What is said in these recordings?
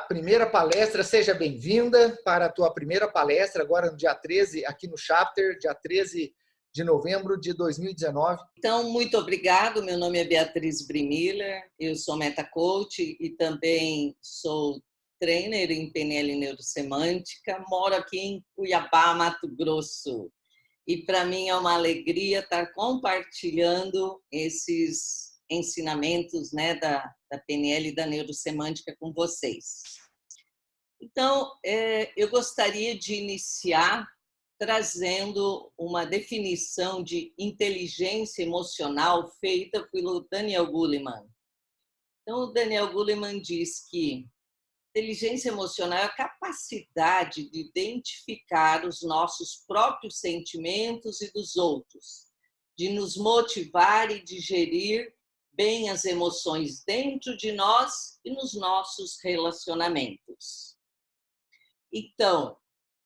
primeira palestra, seja bem-vinda para a tua primeira palestra, agora no dia 13, aqui no Chapter, dia 13 de novembro de 2019. Então, muito obrigado. Meu nome é Beatriz Brimiller, eu sou metacoach e também sou trainer em PNL Neurosemântica, moro aqui em Cuiabá, Mato Grosso. E para mim é uma alegria estar compartilhando esses ensinamentos, né, da PNL e da Neurosemântica com vocês. Então, eu gostaria de iniciar trazendo uma definição de inteligência emocional feita pelo Daniel Goleman. Então, o Daniel Goleman diz que inteligência emocional é a capacidade de identificar os nossos próprios sentimentos e dos outros, de nos motivar e digerir bem as emoções dentro de nós e nos nossos relacionamentos. Então,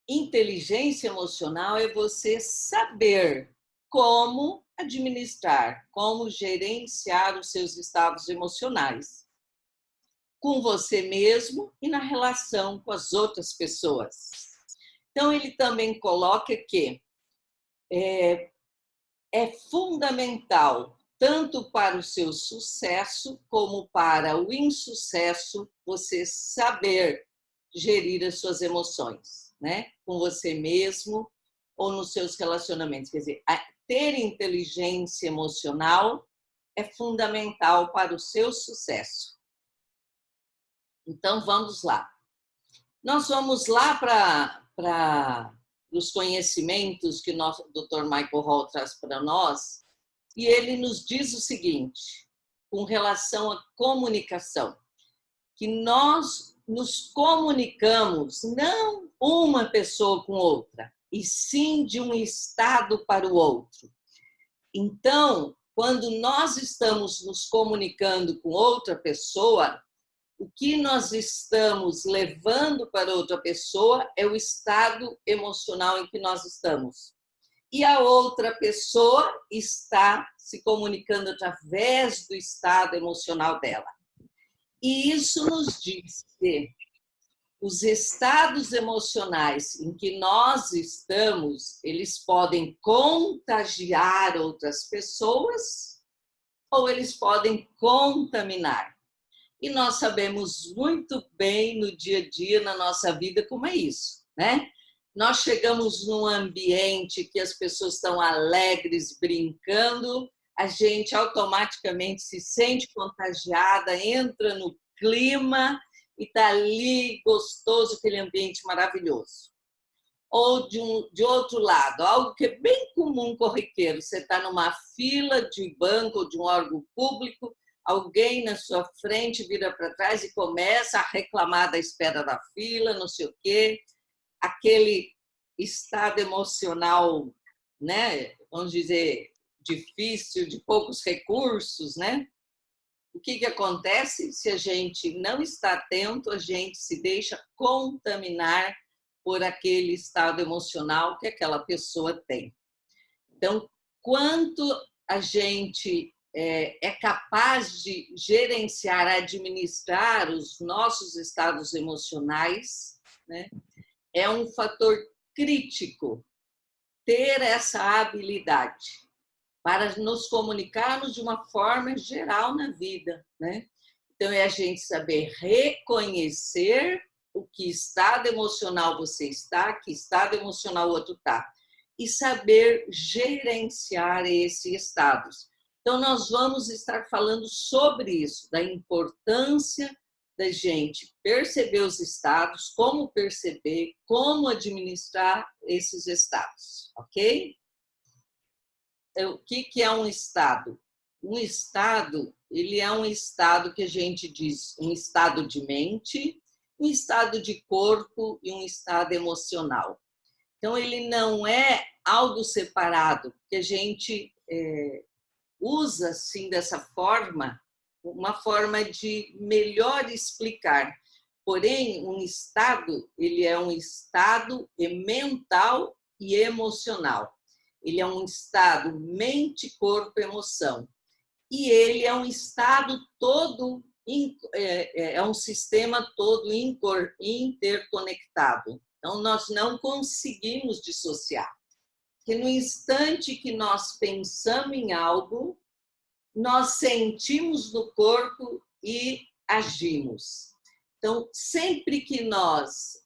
inteligência emocional é você saber como administrar, como gerenciar os seus estados emocionais com você mesmo e na relação com as outras pessoas. Então, ele também coloca que é fundamental, tanto para o seu sucesso como para o insucesso, você saber gerir as suas emoções, né? Com você mesmo ou nos seus relacionamentos. Quer dizer, ter inteligência emocional é fundamental para o seu sucesso. Então, vamos lá. Nós vamos lá para os conhecimentos que o nosso Dr. Michael Hall traz para nós, e ele nos diz o seguinte, com relação à comunicação, que nós nos comunicamos não uma pessoa com outra, e sim de um estado para o outro. Então, quando nós estamos nos comunicando com outra pessoa, o que nós estamos levando para outra pessoa é o estado emocional em que nós estamos. E a outra pessoa está se comunicando através do estado emocional dela. E isso nos diz que os estados emocionais em que nós estamos, eles podem contagiar outras pessoas ou eles podem contaminar. E nós sabemos muito bem no dia a dia, na nossa vida, como é isso, né? Nós chegamos num ambiente que as pessoas estão alegres, brincando, a gente automaticamente se sente contagiada, entra no clima e está ali gostoso, aquele ambiente maravilhoso. Ou de outro lado, algo que é bem comum, corriqueiro, você está numa fila de banco ou de um órgão público, alguém na sua frente vira para trás e começa a reclamar da espera da fila, não sei o quê, aquele estado emocional, né, vamos dizer, difícil, de poucos recursos, né? O que acontece? Se a gente não está atento, a gente se deixa contaminar por aquele estado emocional que aquela pessoa tem. Então, quanto a gente é capaz de gerenciar, administrar os nossos estados emocionais, né? É um fator crítico ter essa habilidade para nos comunicarmos de uma forma geral na vida, né? Então, é a gente saber reconhecer o que estado emocional você está, que estado emocional o outro está, e saber gerenciar esses estados. Então, nós vamos estar falando sobre isso, da importância da gente perceber os estados, como perceber, como administrar esses estados, ok? Então, o que é um estado? Um estado, ele é um estado que a gente diz, um estado de mente, um estado de corpo e um estado emocional. Então, ele não é algo separado, que a gente usa, assim, dessa forma, uma forma de melhor explicar. Porém, um estado, ele é um estado mental e emocional. Ele é um estado mente, corpo, emoção. E ele é um estado todo é um sistema todo interconectado. Então, nós não conseguimos dissociar. Porque no instante que nós pensamos em algo, nós sentimos no corpo e agimos. Então, sempre que nós,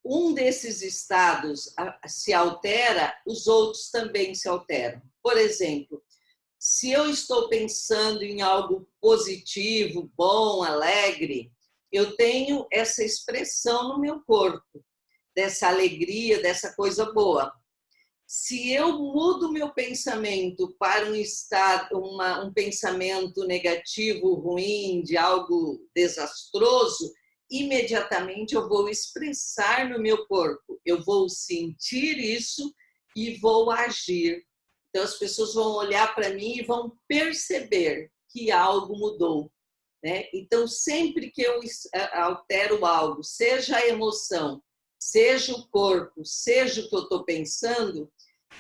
um desses estados se altera, os outros também se alteram. Por exemplo, se eu estou pensando em algo positivo, bom, alegre, eu tenho essa expressão no meu corpo, dessa alegria, dessa coisa boa. Se eu mudo meu pensamento para um estado, um pensamento negativo, ruim, de algo desastroso, imediatamente eu vou expressar no meu corpo, eu vou sentir isso e vou agir. Então as pessoas vão olhar para mim e vão perceber que algo mudou, né? Então sempre que eu altero algo, seja a emoção, seja o corpo, seja o que eu estou pensando,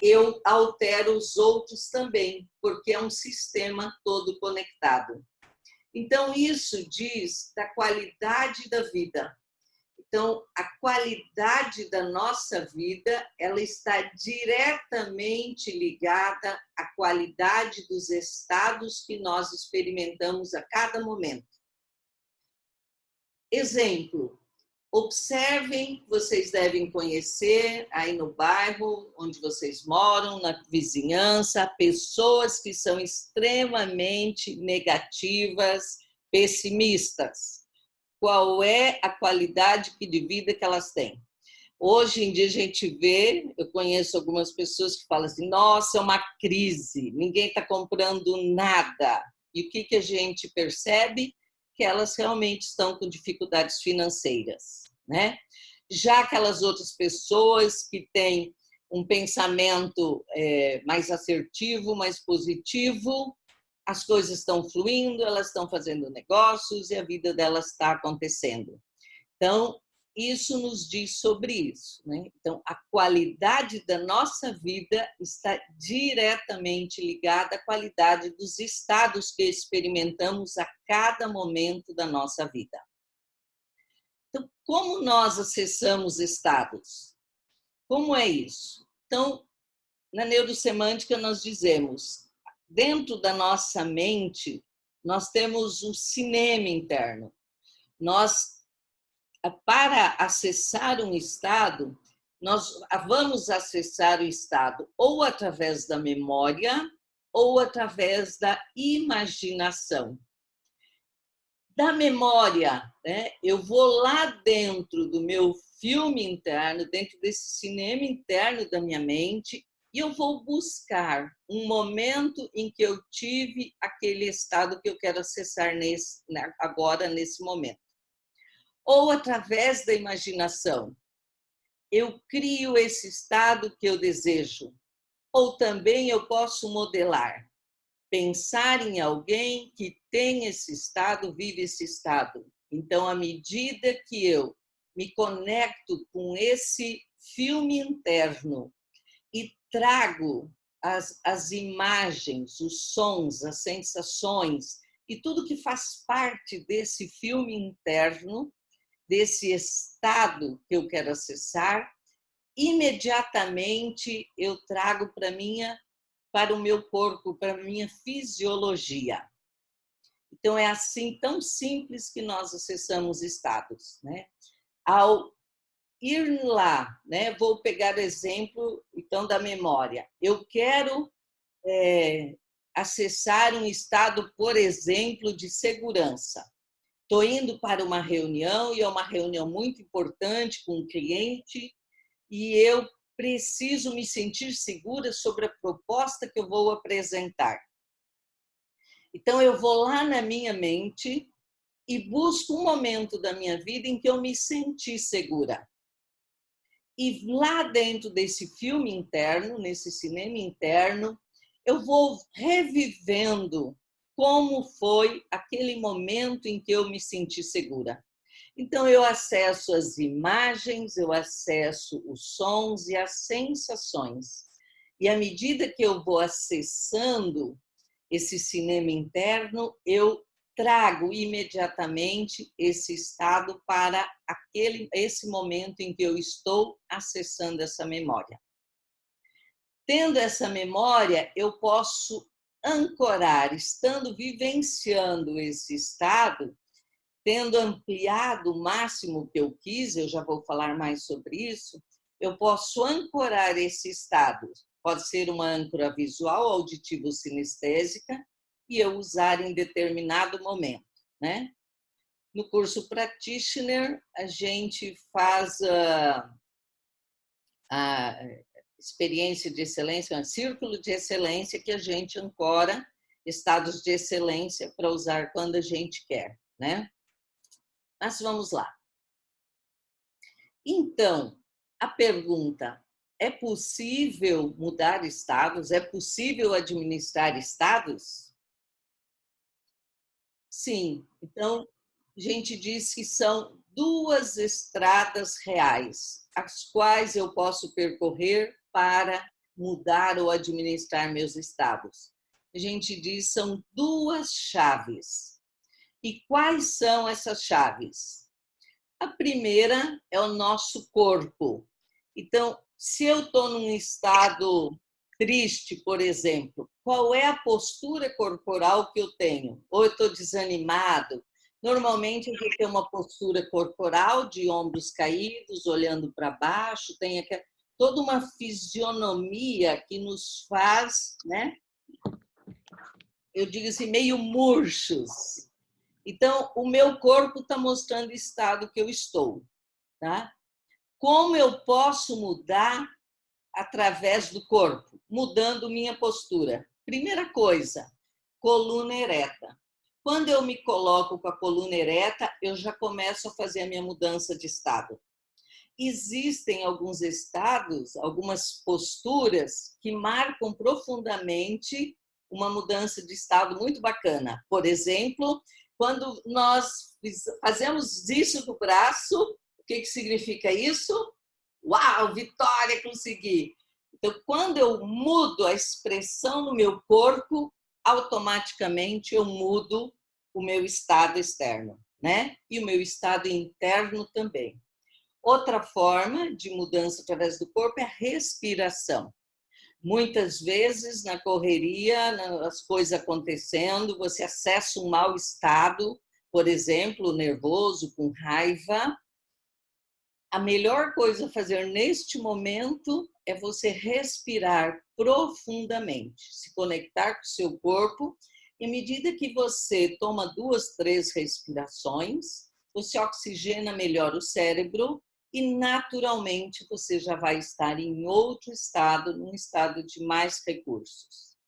eu altero os outros também, porque é um sistema todo conectado. Então, isso diz da qualidade da vida. Então, a qualidade da nossa vida, ela está diretamente ligada à qualidade dos estados que nós experimentamos a cada momento. Exemplo, observem, vocês devem conhecer aí no bairro onde vocês moram, na vizinhança, pessoas que são extremamente negativas, pessimistas. Qual é a qualidade de vida que elas têm? Hoje em dia a gente vê, eu conheço algumas pessoas que falam assim, nossa, é uma crise, ninguém está comprando nada. E o que a gente percebe? Que elas realmente estão com dificuldades financeiras, né? Já aquelas outras pessoas que têm um pensamento mais assertivo, mais positivo, as coisas estão fluindo, elas estão fazendo negócios e a vida delas está acontecendo. Então, isso nos diz sobre isso, né? Então, a qualidade da nossa vida está diretamente ligada à qualidade dos estados que experimentamos a cada momento da nossa vida. Então, como nós acessamos estados? Como é isso? Então, na neurosemântica nós dizemos, dentro da nossa mente, nós temos um cinema interno. Nós, para acessar um estado, nós vamos acessar o estado ou através da memória ou através da imaginação. Da memória, né? Eu vou lá dentro do meu filme interno, dentro desse cinema interno da minha mente, e eu vou buscar um momento em que eu tive aquele estado que eu quero acessar agora, nesse momento. Ou através da imaginação, eu crio esse estado que eu desejo. Ou também eu posso modelar, pensar em alguém que tem esse estado, vive esse estado. Então, à medida que eu me conecto com esse filme interno e trago as imagens, os sons, as sensações e tudo que faz parte desse filme interno, desse estado que eu quero acessar, imediatamente eu trago para o meu corpo, para a minha fisiologia. Então, é assim tão simples que nós acessamos estados, né? Ao ir lá, né? Vou pegar o exemplo, então, da memória. Eu quero acessar um estado, por exemplo, de segurança. Estou indo para uma reunião, e é uma reunião muito importante com um cliente, e eu preciso me sentir segura sobre a proposta que eu vou apresentar. Então, eu vou lá na minha mente e busco um momento da minha vida em que eu me senti segura. E lá dentro desse filme interno, nesse cinema interno, eu vou revivendo como foi aquele momento em que eu me senti segura. Então, eu acesso as imagens, eu acesso os sons e as sensações. E à medida que eu vou acessando esse cinema interno, eu trago imediatamente esse estado para esse momento em que eu estou acessando essa memória. Tendo essa memória, eu posso ancorar, estando vivenciando esse estado, tendo ampliado o máximo que eu quis, eu já vou falar mais sobre isso, eu posso ancorar esse estado. Pode ser uma âncora visual, auditivo, sinestésica, e eu usar em determinado momento, né? No curso Practitioner, a gente faz a experiência de excelência, um círculo de excelência que a gente ancora estados de excelência para usar quando a gente quer, né? Mas vamos lá. Então, a pergunta: é possível mudar estados? É possível administrar estados? Sim. Então, a gente diz que são duas estradas reais, as quais eu posso percorrer para mudar ou administrar meus estados. A gente diz que são duas chaves. E quais são essas chaves? A primeira é o nosso corpo. Então, se eu estou num estado triste, por exemplo, qual é a postura corporal que eu tenho? Ou eu estou desanimado? Normalmente a gente tem uma postura corporal de ombros caídos, olhando para baixo, tem toda uma fisionomia que nos faz, né? Eu digo assim, meio murchos. Então, o meu corpo está mostrando o estado que eu estou, tá? Como eu posso mudar através do corpo? Mudando minha postura. Primeira coisa, coluna ereta. Quando eu me coloco com a coluna ereta, eu já começo a fazer a minha mudança de estado. Existem alguns estados, algumas posturas que marcam profundamente uma mudança de estado muito bacana. Por exemplo, quando nós fazemos isso do braço, o que significa isso? Uau, vitória, consegui! Então, quando eu mudo a expressão no meu corpo, automaticamente eu mudo o meu estado externo, né? E o meu estado interno também. Outra forma de mudança através do corpo é a respiração. Muitas vezes, na correria, as coisas acontecendo, você acessa um mau estado, por exemplo, nervoso, com raiva. A melhor coisa a fazer neste momento é você respirar profundamente, se conectar com o seu corpo. E à medida que você toma 2, 3 respirações, você oxigena melhor o cérebro e, naturalmente, você já vai estar em outro estado, num estado de mais recursos.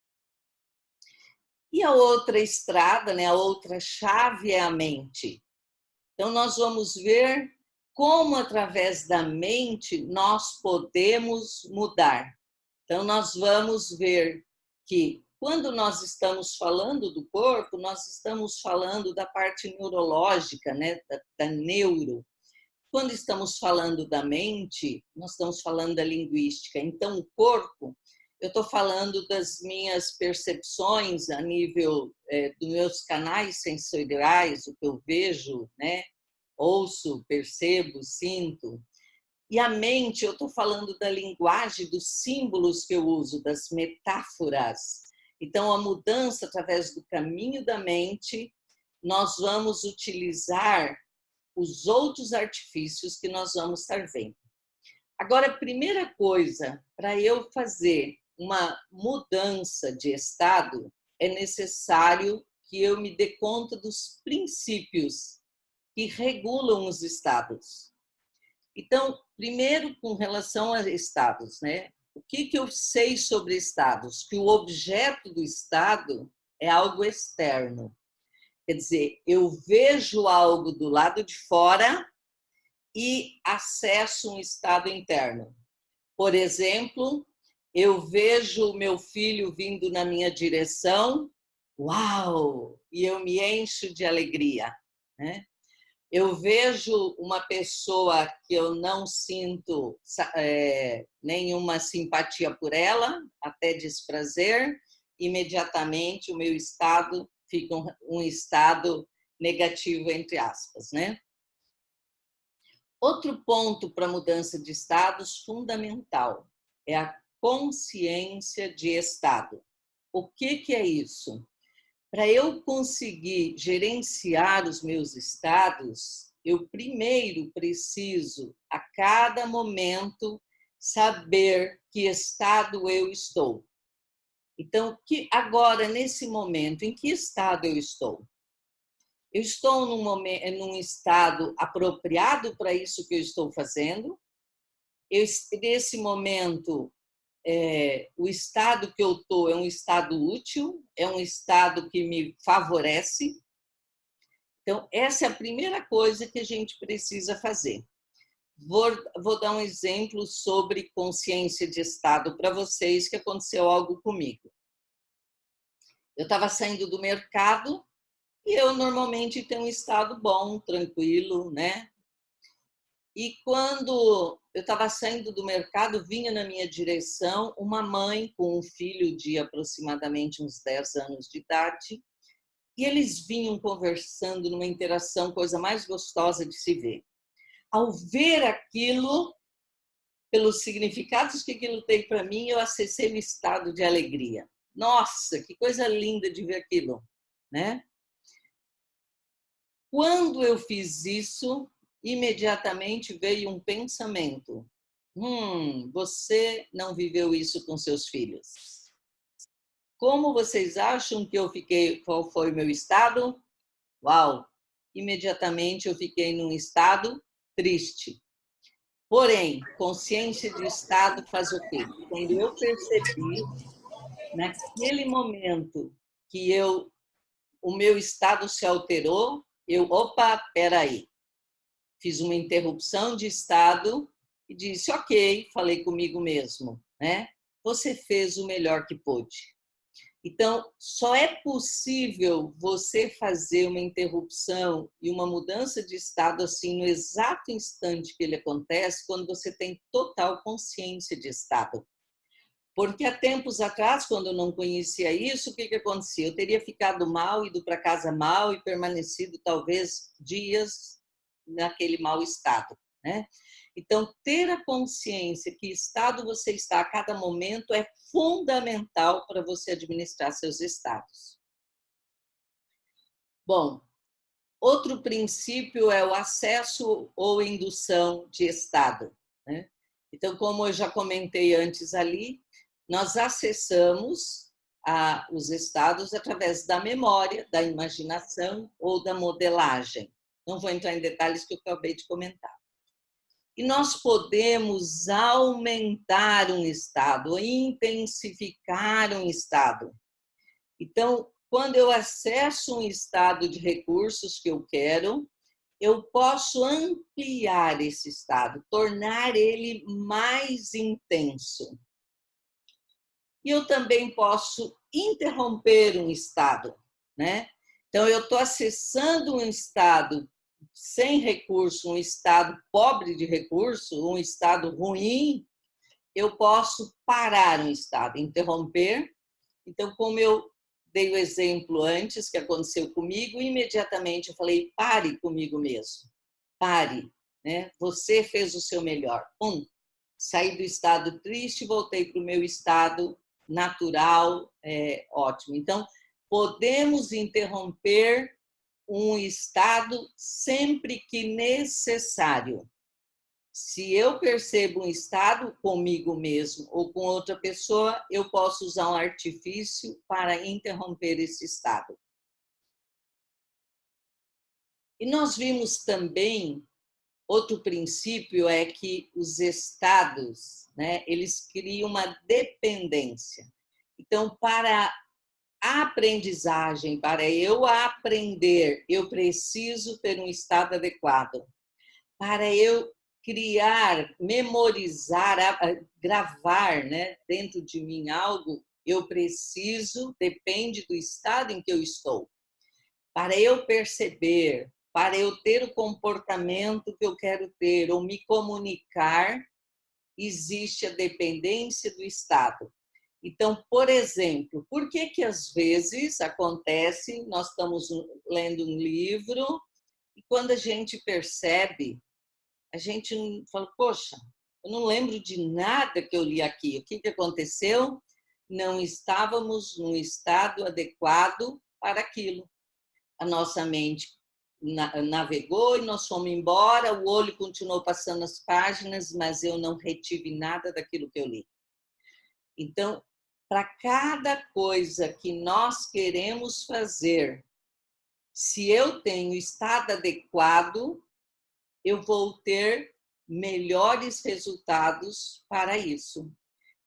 E a outra estrada, né, a outra chave é a mente. Então, nós vamos ver como, através da mente, nós podemos mudar. Então, nós vamos ver que, quando nós estamos falando do corpo, nós estamos falando da parte neurológica, né, da neuro. Quando estamos falando da mente, nós estamos falando da linguística. Então, o corpo, eu estou falando das minhas percepções a nível dos meus canais sensoriais, o que eu vejo, né? Ouço, percebo, sinto. E a mente, eu estou falando da linguagem, dos símbolos que eu uso, das metáforas. Então, a mudança através do caminho da mente, nós vamos utilizar os outros artifícios que nós vamos estar vendo. Agora, a primeira coisa, para eu fazer uma mudança de estado, é necessário que eu me dê conta dos princípios que regulam os estados. Então, primeiro, com relação a estados, né? O que eu sei sobre estados? Que o objeto do estado é algo externo. Quer dizer, eu vejo algo do lado de fora e acesso um estado interno. Por exemplo, eu vejo o meu filho vindo na minha direção, uau! E eu me encho de alegria, né? Eu vejo uma pessoa que eu não sinto nenhuma simpatia por ela, até desprazer, imediatamente o meu estado fica um estado negativo, entre aspas, né? Outro ponto para mudança de estados fundamental é a consciência de estado. O que é isso? Para eu conseguir gerenciar os meus estados, eu primeiro preciso, a cada momento, saber que estado eu estou. Então, agora, nesse momento, em que estado eu estou? Eu estou num estado apropriado para isso que eu estou fazendo? Nesse momento, o estado que eu estou é um estado útil, é um estado que me favorece. Então, essa é a primeira coisa que a gente precisa fazer. Vou dar um exemplo sobre consciência de estado para vocês, que aconteceu algo comigo. Eu estava saindo do mercado e eu normalmente tenho um estado bom, tranquilo, né? E quando eu estava saindo do mercado, vinha na minha direção uma mãe com um filho de aproximadamente uns 10 anos de idade, e eles vinham conversando numa interação, coisa mais gostosa de se ver. Ao ver aquilo, pelos significados que aquilo tem para mim, eu acessei o estado de alegria. Nossa, que coisa linda de ver aquilo, né? Quando eu fiz isso, imediatamente veio um pensamento. Você não viveu isso com seus filhos. Como vocês acham que eu fiquei? Qual foi o meu estado? Uau! Imediatamente eu fiquei num estado triste. Porém, consciência de estado faz o quê? Quando eu percebi, naquele momento que o meu estado se alterou, opa, peraí. Fiz uma interrupção de estado e disse, ok, falei comigo mesmo, né? Você fez o melhor que pôde. Então, só é possível você fazer uma interrupção e uma mudança de estado assim no exato instante que ele acontece, quando você tem total consciência de estado. Porque há tempos atrás, quando eu não conhecia isso, o que acontecia? Eu teria ficado mal, ido para casa mal e permanecido talvez dias naquele mau estado, né? Então, ter a consciência que estado você está a cada momento é fundamental para você administrar seus estados. Bom, outro princípio é o acesso ou indução de estado, né? Então, como eu já comentei antes ali, nós acessamos os estados através da memória, da imaginação ou da modelagem. Não vou entrar em detalhes que eu acabei de comentar. E nós podemos aumentar um estado, intensificar um estado. Então, quando eu acesso um estado de recursos que eu quero, eu posso ampliar esse estado, tornar ele mais intenso. E eu também posso interromper um estado, né? Então, eu estou acessando um estado sem recurso, um estado pobre de recurso, um estado ruim, eu posso parar um estado, interromper. Então, como eu dei o exemplo antes, que aconteceu comigo, imediatamente eu falei, pare comigo mesmo, pare, né? Você fez o seu melhor. Saí do estado triste, voltei para o meu estado natural, ótimo. Então, podemos interromper um estado sempre que necessário. Se eu percebo um estado comigo mesmo ou com outra pessoa, eu posso usar um artifício para interromper esse estado. E nós vimos também, outro princípio é que os estados, né, eles criam uma dependência. Então, para a aprendizagem, para eu aprender, eu preciso ter um estado adequado. Para eu criar, memorizar, gravar, né, dentro de mim algo, eu preciso, depende do estado em que eu estou. Para eu perceber, para eu ter o comportamento que eu quero ter ou me comunicar, existe a dependência do estado. Então, por exemplo, por que que às vezes acontece, nós estamos lendo um livro e quando a gente percebe, a gente fala, poxa, eu não lembro de nada que eu li aqui. O que que aconteceu? Não estávamos num estado adequado para aquilo. A nossa mente navegou e nós fomos embora, o olho continuou passando as páginas, mas eu não retive nada daquilo que eu li. Então, para cada coisa que nós queremos fazer, se eu tenho estado adequado, eu vou ter melhores resultados para isso.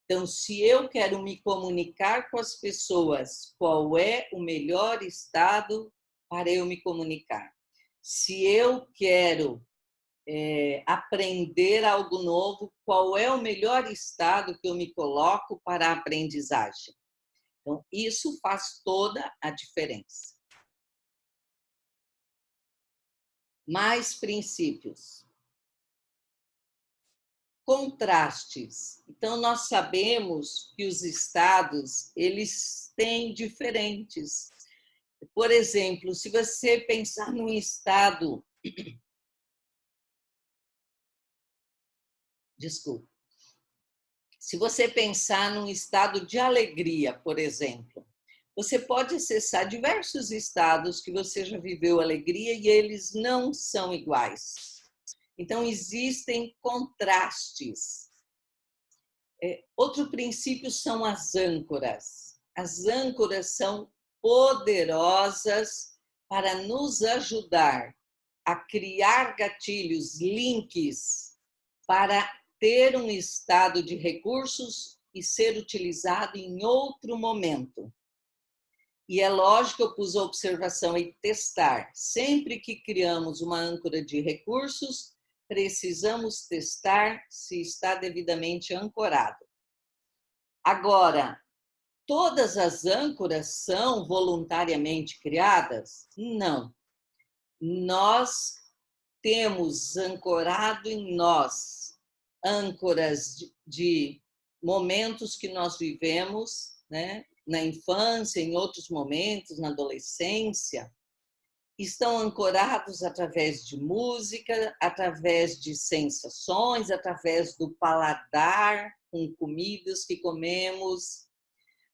Então, se eu quero me comunicar com as pessoas, qual é o melhor estado para eu me comunicar? Se eu quero aprender algo novo, qual é o melhor estado que eu me coloco para a aprendizagem? Então, isso faz toda a diferença. Mais princípios. Contrastes. Então, nós sabemos que os estados, eles têm diferentes. Por exemplo, se você pensar num estado... Desculpa. Se você pensar num estado de alegria, por exemplo, você pode acessar diversos estados que você já viveu alegria e eles não são iguais. Então, existem contrastes. Outro princípio são as âncoras. As âncoras são poderosas para nos ajudar a criar gatilhos, links, para ter um estado de recursos e ser utilizado em outro momento. E é lógico, eu pus a observação e testar. Sempre que criamos uma âncora de recursos, precisamos testar se está devidamente ancorado. Agora, todas as âncoras são voluntariamente criadas? Não. Nós temos ancorado em nós âncoras de momentos que nós vivemos, né? Na infância, em outros momentos, na adolescência, estão ancorados através de música, através de sensações, através do paladar, com comidas que comemos,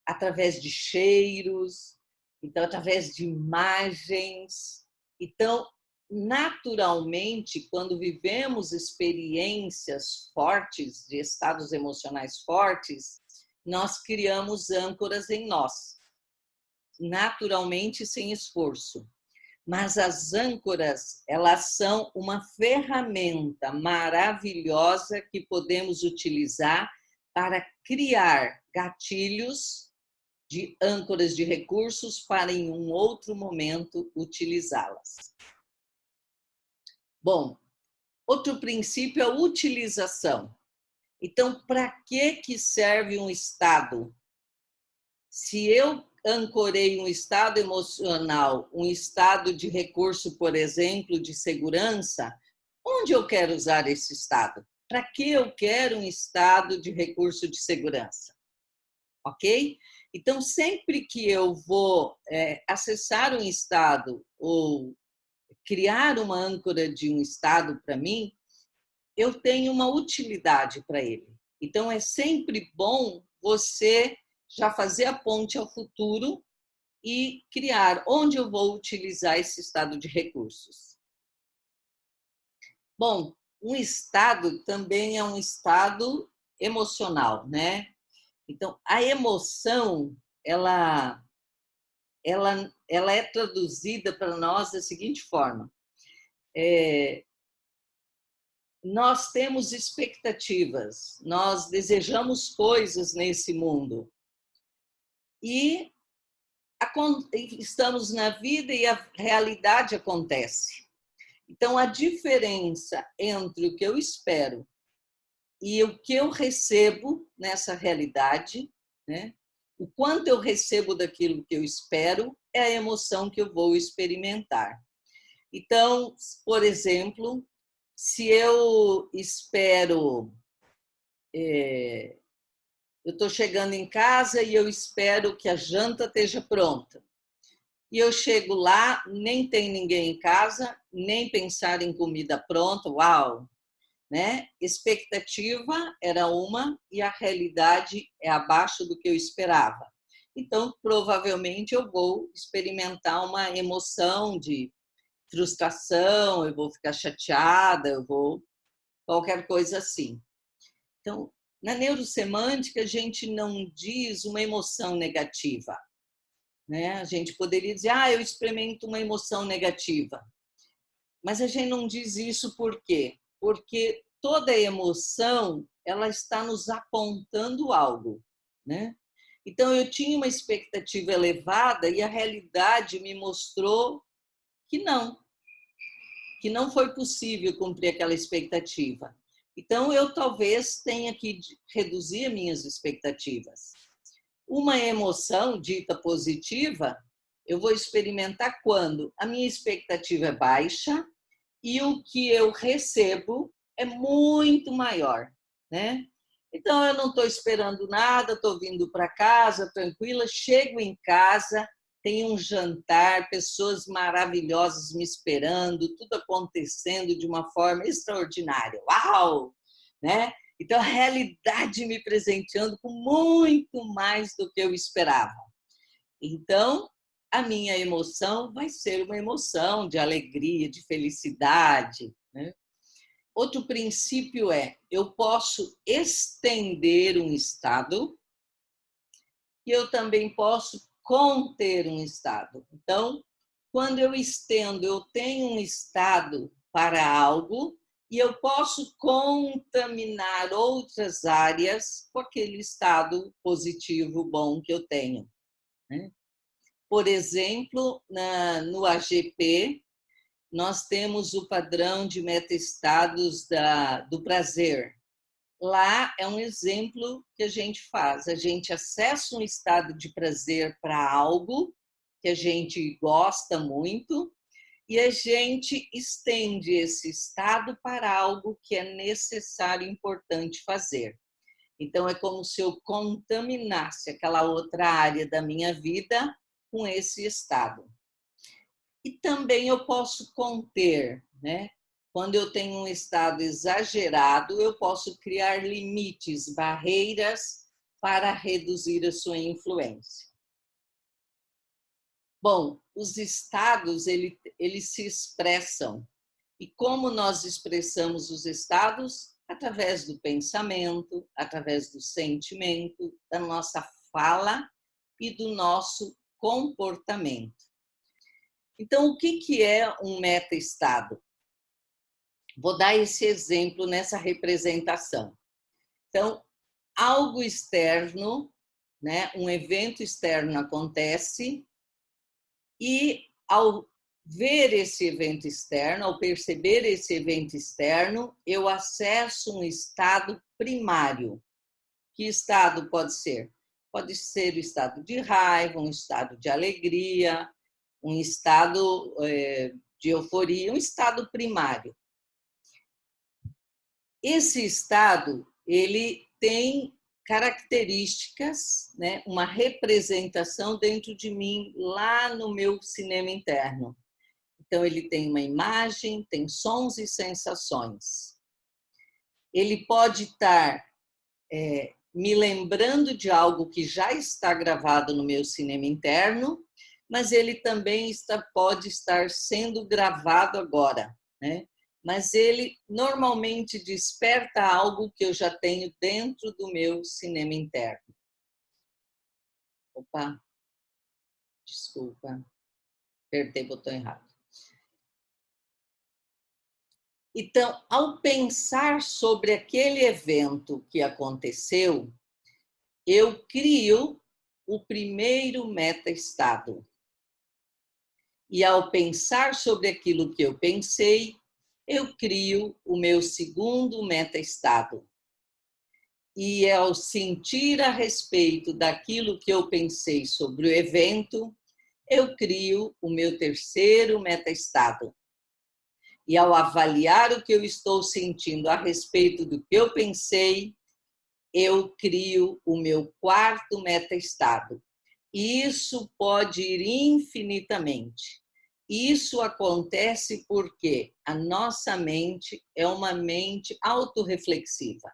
através de cheiros, então, através de imagens. Então, naturalmente, quando vivemos experiências fortes, de estados emocionais fortes, nós criamos âncoras em nós, naturalmente, sem esforço. Mas as âncoras, elas são uma ferramenta maravilhosa que podemos utilizar para criar gatilhos de âncoras de recursos para, em um outro momento, utilizá-las. Bom, outro princípio é a utilização. Então, para que serve um estado? Se eu ancorei um estado emocional, um estado de recurso, por exemplo, de segurança, onde eu quero usar esse estado? Para que eu quero um estado de recurso de segurança? Ok? Então, sempre que eu vou acessar um estado ou criar uma âncora de um estado para mim, eu tenho uma utilidade para ele. Então, é sempre bom você já fazer a ponte ao futuro e criar onde eu vou utilizar esse estado de recursos. Bom, um estado também é um estado emocional, né? Então, a emoção, ela é traduzida para nós da seguinte forma. Nós temos expectativas, nós desejamos coisas nesse mundo. E estamos na vida e a realidade acontece. Então, a diferença entre o que eu espero e o que eu recebo nessa realidade, né? O quanto eu recebo daquilo que eu espero é a emoção que eu vou experimentar. Então, por exemplo, se eu espero eu estou chegando em casa e eu espero que a janta esteja pronta. E eu chego lá, nem tem ninguém em casa, nem pensar em comida pronta, uau! Né? Expectativa era uma e a realidade é abaixo do que eu esperava. Então, provavelmente, eu vou experimentar uma emoção de frustração, eu vou ficar chateada, eu vou qualquer coisa assim. Então, na neurosemântica, a gente não diz uma emoção negativa, né? A gente poderia dizer, eu experimento uma emoção negativa. Mas a gente não diz isso por quê? Porque toda emoção, ela está nos apontando algo, né? Então, eu tinha uma expectativa elevada e a realidade me mostrou que não foi possível cumprir aquela expectativa. Então, eu talvez tenha que reduzir minhas expectativas. Uma emoção dita positiva, eu vou experimentar quando a minha expectativa é baixa e o que eu recebo é muito maior, né? Então, eu não estou esperando nada, estou vindo para casa, tranquila, chego em casa, tem um jantar, pessoas maravilhosas me esperando, tudo acontecendo de uma forma extraordinária. Uau! Né? Então, a realidade me presenteando com muito mais do que eu esperava. Então, a minha emoção vai ser uma emoção de alegria, de felicidade, né? Outro princípio é, eu posso estender um estado e eu também posso conter um estado. Então, quando eu estendo, eu tenho um estado para algo e eu posso contaminar outras áreas com aquele estado positivo, bom que eu tenho, né? Por exemplo, no AGP, nós temos o padrão de metaestados do prazer. Lá é um exemplo que a gente faz. A gente acessa um estado de prazer para algo que a gente gosta muito e a gente estende esse estado para algo que é necessário e importante fazer. Então, é como se eu contaminasse aquela outra área da minha vida com esse estado. E também eu posso conter, né? Quando eu tenho um estado exagerado, eu posso criar limites, barreiras para reduzir a sua influência. Bom, os estados, eles se expressam. E como nós expressamos os estados? Através do pensamento, através do sentimento, da nossa fala e do nosso comportamento. Então, o que é um meta-estado? Vou dar esse exemplo nessa representação. Então, algo externo, né, um evento externo acontece e, ao ver esse evento externo, ao perceber esse evento externo, eu acesso um estado primário. Que estado pode ser? Pode ser o estado de raiva, um estado de alegria, um estado de euforia, um estado primário. Esse estado, ele tem características, né, uma representação dentro de mim, lá no meu cinema interno. Então, ele tem uma imagem, tem sons e sensações. Ele pode estar me lembrando de algo que já está gravado no meu cinema interno, mas ele também pode estar sendo gravado agora, né? Mas ele normalmente desperta algo que eu já tenho dentro do meu cinema interno. Opa, desculpa, apertei o botão errado. Então, ao pensar sobre aquele evento que aconteceu, eu crio o primeiro meta-estado. E ao pensar sobre aquilo que eu pensei, eu crio o meu segundo meta-estado. E ao sentir a respeito daquilo que eu pensei sobre o evento, eu crio o meu terceiro meta-estado. E ao avaliar o que eu estou sentindo a respeito do que eu pensei, eu crio o meu quarto meta-estado. Isso pode ir infinitamente. Isso acontece porque a nossa mente é uma mente autorreflexiva.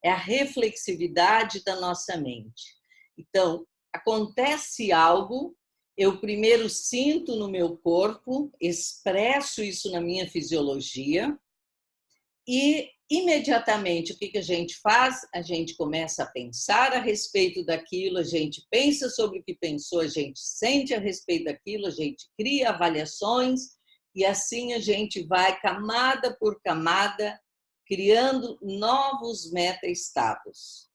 É a reflexividade da nossa mente. Então, acontece algo, eu primeiro sinto no meu corpo, expresso isso na minha fisiologia e imediatamente o que a gente faz? A gente começa a pensar a respeito daquilo, a gente pensa sobre o que pensou, a gente sente a respeito daquilo, a gente cria avaliações e assim a gente vai camada por camada criando novos meta-estados.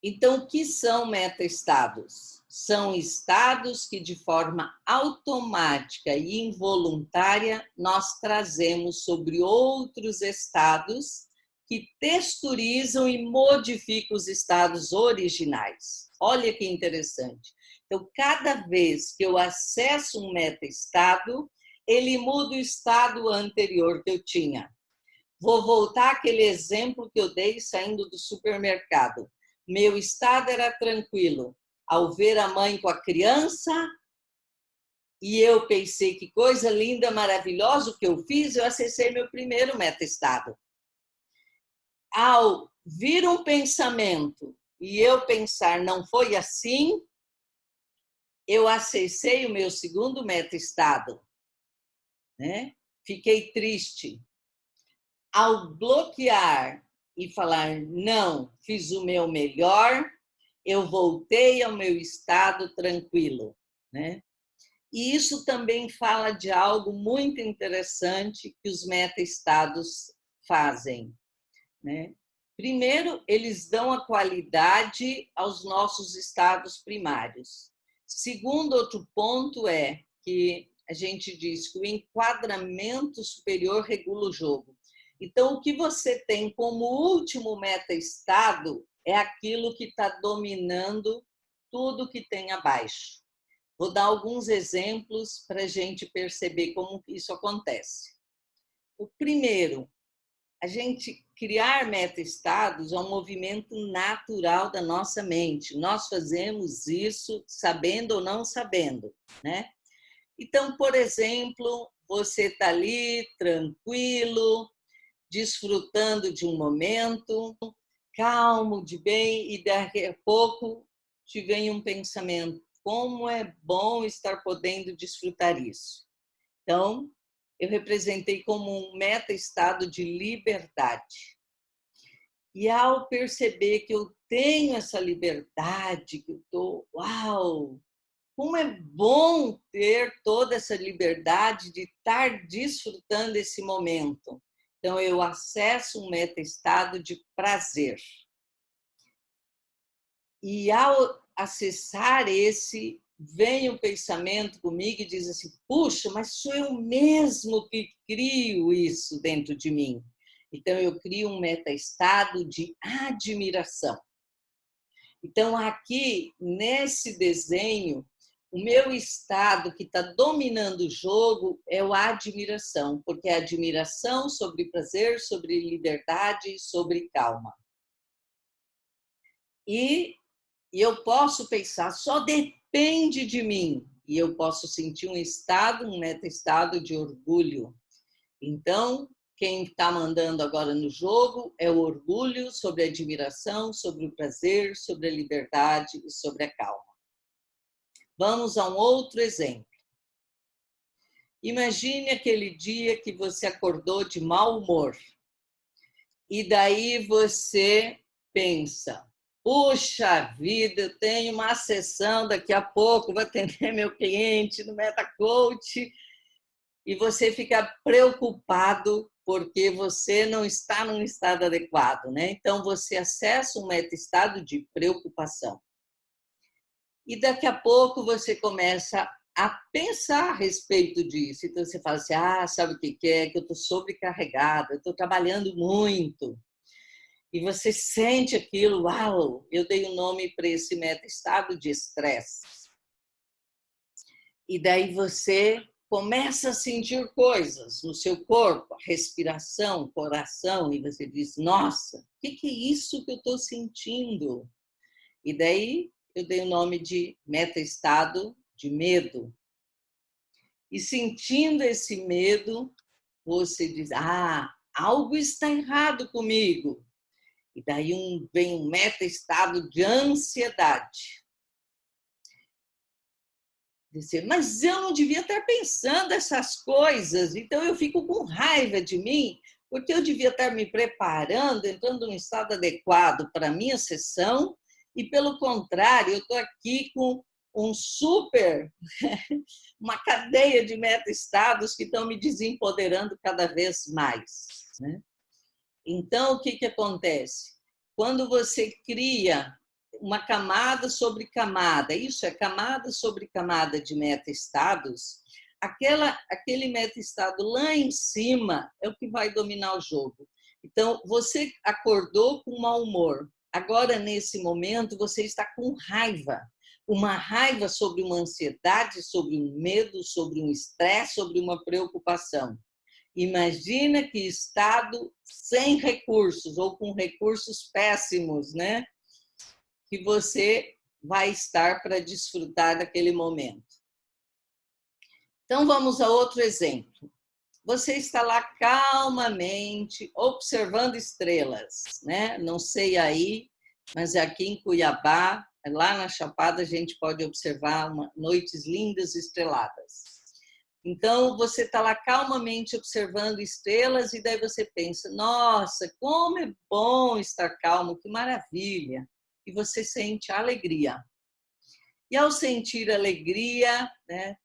Então, o que são meta-estados? São estados que, de forma automática e involuntária, nós trazemos sobre outros estados que texturizam e modificam os estados originais. Olha que interessante. Então, cada vez que eu acesso um meta-estado, ele muda o estado anterior que eu tinha. Vou voltar àquele exemplo que eu dei saindo do supermercado. Meu estado era tranquilo. Ao ver a mãe com a criança, e eu pensei que coisa linda, maravilhosa o que eu fiz, eu acessei meu primeiro meta-estado. Ao vir um pensamento e eu pensar não foi assim, eu acessei o meu segundo meta-estado, né? Fiquei triste. Ao bloquear e falar não, fiz o meu melhor, eu voltei ao meu estado tranquilo, né? E isso também fala de algo muito interessante que os meta-estados fazem, né? Primeiro, eles dão a qualidade aos nossos estados primários. Segundo, outro ponto é que a gente diz que o enquadramento superior regula o jogo. Então, o que você tem como último meta-estado é aquilo que está dominando tudo que tem abaixo. Vou dar alguns exemplos para a gente perceber como isso acontece. O primeiro, a gente criar meta-estados é um movimento natural da nossa mente. Nós fazemos isso sabendo ou não sabendo, né? Então, por exemplo, você está ali tranquilo, desfrutando de um momento, calmo, de bem, e daqui a pouco te vem um pensamento: como é bom estar podendo desfrutar isso. Então, eu representei como um meta-estado de liberdade. E ao perceber que eu tenho essa liberdade, que eu estou, uau, como é bom ter toda essa liberdade de estar desfrutando esse momento. Então, eu acesso um meta-estado de prazer. E ao acessar esse, vem o pensamento comigo e diz assim: puxa, mas sou eu mesmo que crio isso dentro de mim. Então, eu crio um meta-estado de admiração. Então, aqui, nesse desenho, o meu estado que está dominando o jogo é o admiração, porque é admiração sobre prazer, sobre liberdade, sobre calma. E eu posso pensar, só depende de mim. E eu posso sentir um estado, um meta-estado de orgulho. Então, quem está mandando agora no jogo é o orgulho sobre a admiração, sobre o prazer, sobre a liberdade e sobre a calma. Vamos a um outro exemplo. Imagine aquele dia que você acordou de mau humor. E daí você pensa: puxa vida, eu tenho uma sessão daqui a pouco, vou atender meu cliente no MetaCoach. E você fica preocupado porque você não está num estado adequado, né? Então, você acessa um meta-estado de preocupação. E daqui a pouco você começa a pensar a respeito disso. Então, você fala assim: ah, sabe o que é? Que eu estou sobrecarregada, eu estou trabalhando muito. E você sente aquilo, uau, eu dei um nome para esse meta-estado de estresse. E daí você começa a sentir coisas no seu corpo, a respiração, coração, e você diz, nossa, o que é isso que eu estou sentindo? E daí eu dei o nome de meta-estado de medo. E sentindo esse medo, você diz, algo está errado comigo. E daí vem um meta-estado de ansiedade. Dizer, mas eu não devia estar pensando essas coisas, então eu fico com raiva de mim, porque eu devia estar me preparando, entrando num estado adequado para a minha sessão, e pelo contrário, eu estou aqui com uma cadeia de meta-estados que estão me desempoderando cada vez mais. Né? Então, o que acontece? Quando você cria uma camada sobre camada, isso é camada sobre camada de meta-estados, aquele meta-estado lá em cima é o que vai dominar o jogo. Então, você acordou com mau humor. Agora, nesse momento, você está com raiva. Uma raiva sobre uma ansiedade, sobre um medo, sobre um estresse, sobre uma preocupação. Imagina que estado sem recursos ou com recursos péssimos, né? Que você vai estar para desfrutar daquele momento. Então, vamos a outro exemplo. Você está lá calmamente observando estrelas, né? Não sei aí, mas aqui em Cuiabá, lá na Chapada, a gente pode observar noites lindas estreladas. Então, você está lá calmamente observando estrelas e daí você pensa, nossa, como é bom estar calmo, que maravilha. E você sente alegria. E ao sentir alegria, né?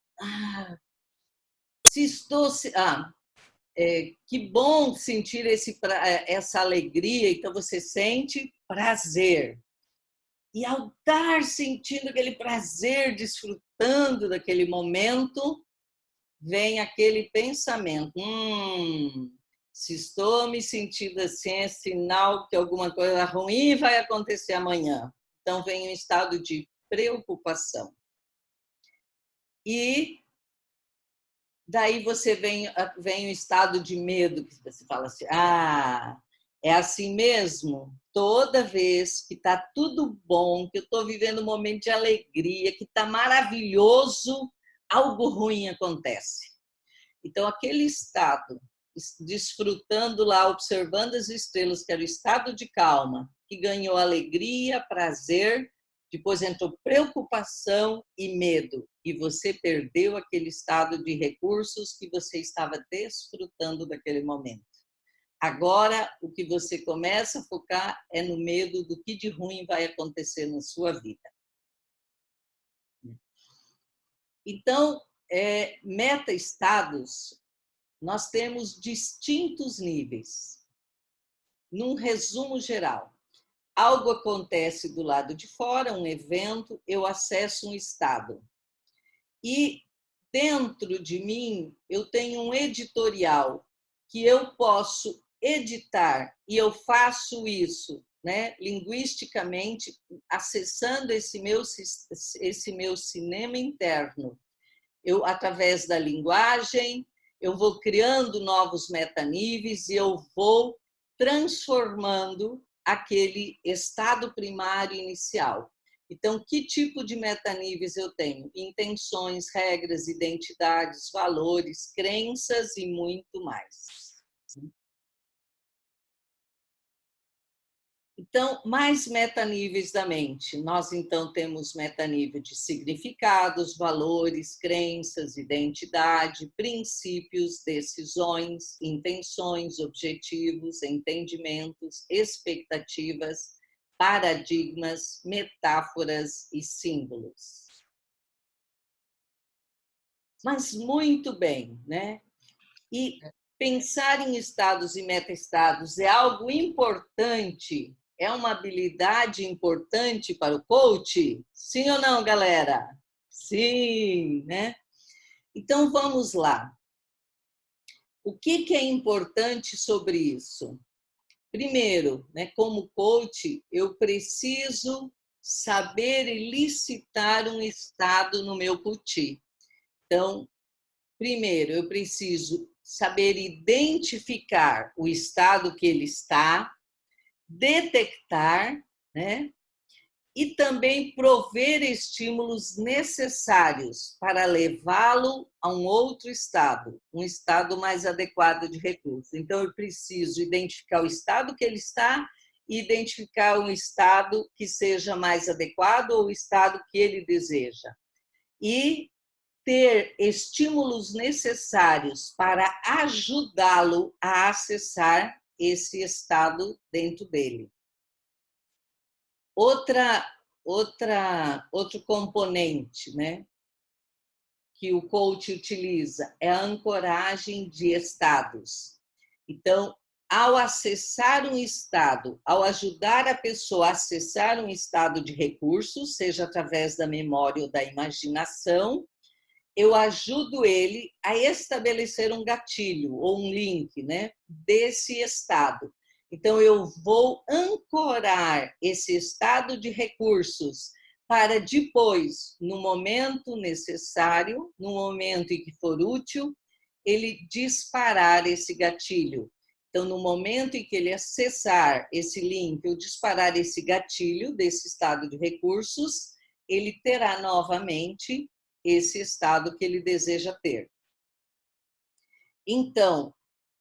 Que bom sentir essa alegria, então você sente prazer. E ao estar sentindo aquele prazer, desfrutando daquele momento, vem aquele pensamento, se estou me sentindo assim, é sinal que alguma coisa ruim vai acontecer amanhã. Então, vem um estado de preocupação. E daí você vem um estado de medo, que você fala assim, é assim mesmo? Toda vez que está tudo bom, que eu estou vivendo um momento de alegria, que está maravilhoso, algo ruim acontece. Então, aquele estado, desfrutando lá, observando as estrelas, que era o estado de calma, que ganhou alegria, prazer, depois entrou preocupação e medo, e você perdeu aquele estado de recursos que você estava desfrutando daquele momento. Agora, o que você começa a focar é no medo do que de ruim vai acontecer na sua vida. Então, meta-estados, nós temos distintos níveis. Num resumo geral, algo acontece do lado de fora, um evento, eu acesso um estado. E dentro de mim, eu tenho um editorial que eu posso editar, e eu faço isso, né, linguisticamente, acessando esse meu cinema interno. Eu, através da linguagem, eu vou criando novos metaníveis e eu vou transformando aquele estado primário inicial. Então, que tipo de metaníveis eu tenho? Intenções, regras, identidades, valores, crenças e muito mais. Então, mais metaníveis da mente. Nós, então, temos metanível de significados, valores, crenças, identidade, princípios, decisões, intenções, objetivos, entendimentos, expectativas, paradigmas, metáforas e símbolos. Mas muito bem, né? E pensar em estados e meta-estados é algo importante. É uma habilidade importante para o coach? Sim ou não, galera? Sim, né? Então, vamos lá. O que é importante sobre isso? Primeiro, né, como coach, eu preciso saber elicitar um estado no meu coach. Então, primeiro, eu preciso saber identificar o estado que ele está, detectar, né? E também prover estímulos necessários para levá-lo a um outro estado, um estado mais adequado de recurso. Então, eu preciso identificar o estado que ele está e identificar um estado que seja mais adequado ou o estado que ele deseja. E ter estímulos necessários para ajudá-lo a acessar esse estado dentro dele. Outro componente, né, que o coach utiliza é a ancoragem de estados. Então, ao acessar um estado, ao ajudar a pessoa a acessar um estado de recursos, seja através da memória ou da imaginação, eu ajudo ele a estabelecer um gatilho ou um link, né, desse estado. Então, eu vou ancorar esse estado de recursos para depois, no momento necessário, no momento em que for útil, ele disparar esse gatilho. Então, no momento em que ele acessar esse link ou disparar esse gatilho desse estado de recursos, ele terá novamente esse estado que ele deseja ter. Então,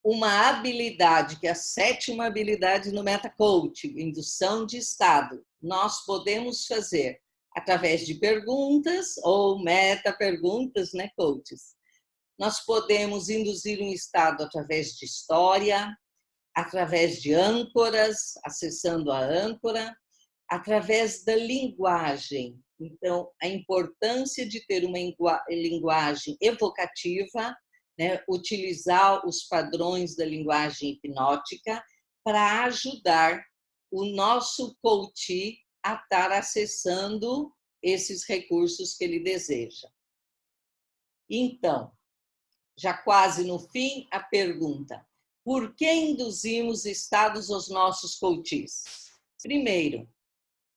uma habilidade, que é a 7ª habilidade no MetaCoach, indução de estado, nós podemos fazer através de perguntas ou meta-perguntas, né, coaches? Nós podemos induzir um estado através de história, através de âncoras, acessando a âncora, através da linguagem. Então, a importância de ter uma linguagem evocativa, né? Utilizar os padrões da linguagem hipnótica para ajudar o nosso coach a estar acessando esses recursos que ele deseja. Então, já quase no fim, a pergunta: por que induzimos estados aos nossos coaches? Primeiro,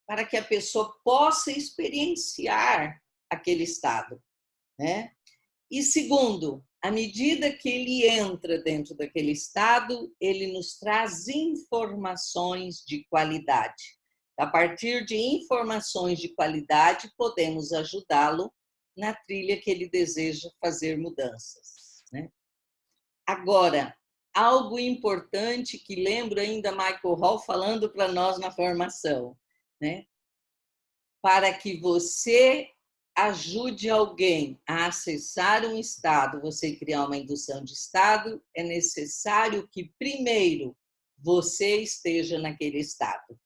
para que a pessoa possa experienciar aquele estado, né? E segundo, à medida que ele entra dentro daquele estado, ele nos traz informações de qualidade. A partir de informações de qualidade, podemos ajudá-lo na trilha que ele deseja fazer mudanças, né? Agora, algo importante que lembro ainda Michael Hall falando para nós na formação, né? Para que você ajude alguém a acessar um estado, você criar uma indução de estado, é necessário que primeiro você esteja naquele estado,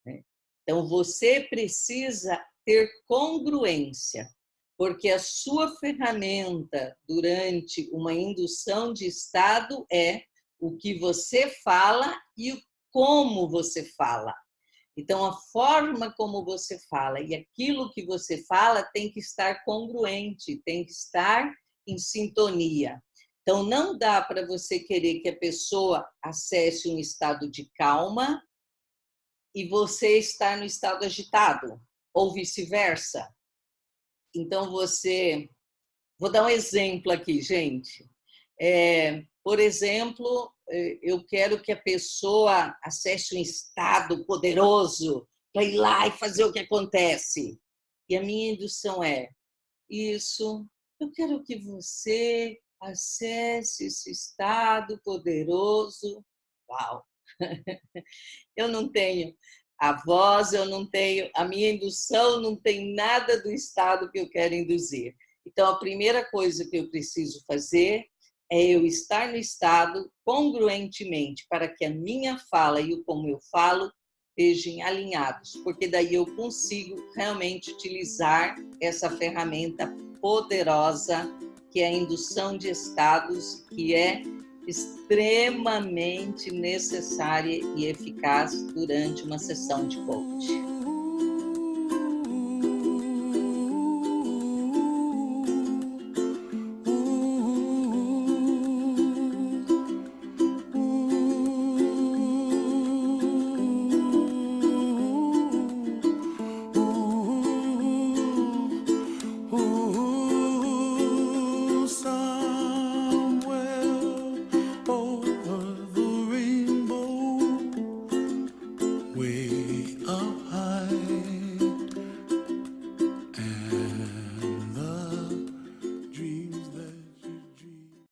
né? Então, você precisa ter congruência, porque a sua ferramenta durante uma indução de estado é o que você fala e o como você fala. Então, a forma como você fala e aquilo que você fala tem que estar congruente, tem que estar em sintonia. Então, não dá para você querer que a pessoa acesse um estado de calma e você estar no estado agitado, ou vice-versa. Então, Vou dar um exemplo aqui, gente. Por exemplo, eu quero que a pessoa acesse um estado poderoso para ir lá e fazer o que acontece. E a minha indução é: isso, eu quero que você acesse esse estado poderoso. Uau! Eu não tenho a voz, eu não tenho, a minha indução não tem nada do estado que eu quero induzir. Então, a primeira coisa que eu preciso fazer é eu estar no estado congruentemente para que a minha fala e o como eu falo estejam alinhados, porque daí eu consigo realmente utilizar essa ferramenta poderosa que é a indução de estados, que é extremamente necessária e eficaz durante uma sessão de coaching.